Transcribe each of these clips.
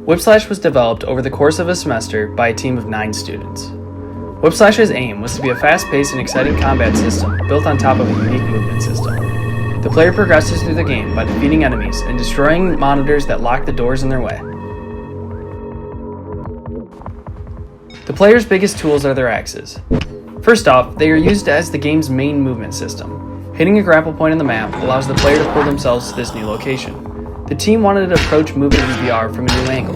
Whipslash was developed over the course of a semester by a team of 9 students. Whipslash's aim was to be a fast-paced and exciting combat system built on top of a unique movement system. The player progresses through the game by defeating enemies and destroying monitors that lock the doors in their way. The player's biggest tools are their axes. First off, they are used as the game's main movement system. Hitting a grapple point on the map allows the player to pull themselves to this new location. The team wanted to approach movement in VR from a new angle.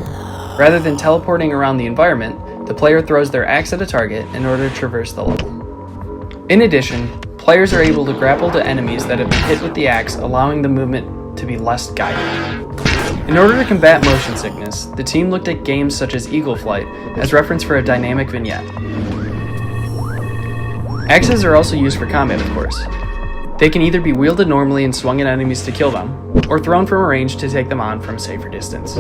Rather than teleporting around the environment, the player throws their axe at a target in order to traverse the level. In addition, players are able to grapple to enemies that have been hit with the axe, allowing the movement to be less guided. In order to combat motion sickness, the team looked at games such as Eagle Flight as reference for a dynamic vignette. Axes are also used for combat, of course. They can either be wielded normally and swung at enemies to kill them, or thrown from a range to take them on from a safer distance.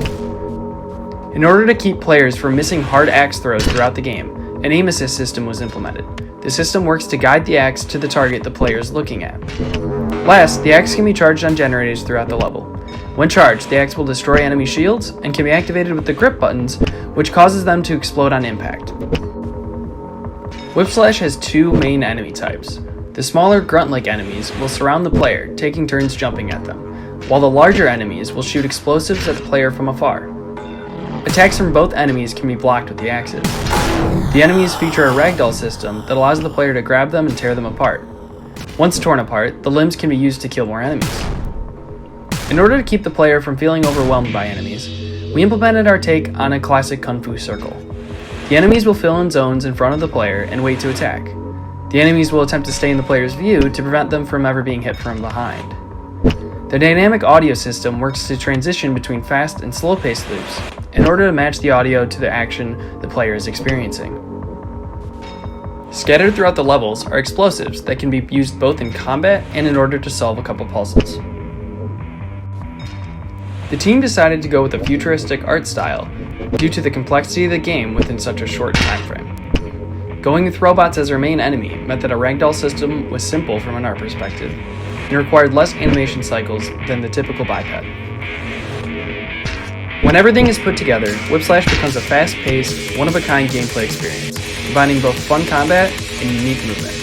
In order to keep players from missing hard axe throws throughout the game, an aim assist system was implemented. The system works to guide the axe to the target the player is looking at. Last, the axe can be charged on generators throughout the level. When charged, the axe will destroy enemy shields and can be activated with the grip buttons, which causes them to explode on impact. Whipslash has 2 main enemy types. The smaller grunt-like enemies will surround the player, taking turns jumping at them, while the larger enemies will shoot explosives at the player from afar. Attacks from both enemies can be blocked with the axes. The enemies feature a ragdoll system that allows the player to grab them and tear them apart. Once torn apart, the limbs can be used to kill more enemies. In order to keep the player from feeling overwhelmed by enemies, we implemented our take on a classic Kung Fu circle. The enemies will fill in zones in front of the player and wait to attack. The enemies will attempt to stay in the player's view to prevent them from ever being hit from behind. The dynamic audio system works to transition between fast and slow-paced loops in order to match the audio to the action the player is experiencing. Scattered throughout the levels are explosives that can be used both in combat and in order to solve a couple puzzles. The team decided to go with a futuristic art style due to the complexity of the game within such a short time frame. Going with robots as our main enemy meant that a ragdoll system was simple from an art perspective and required less animation cycles than the typical biped. When everything is put together, Whipslash becomes a fast-paced, one-of-a-kind gameplay experience, combining both fun combat and unique movement.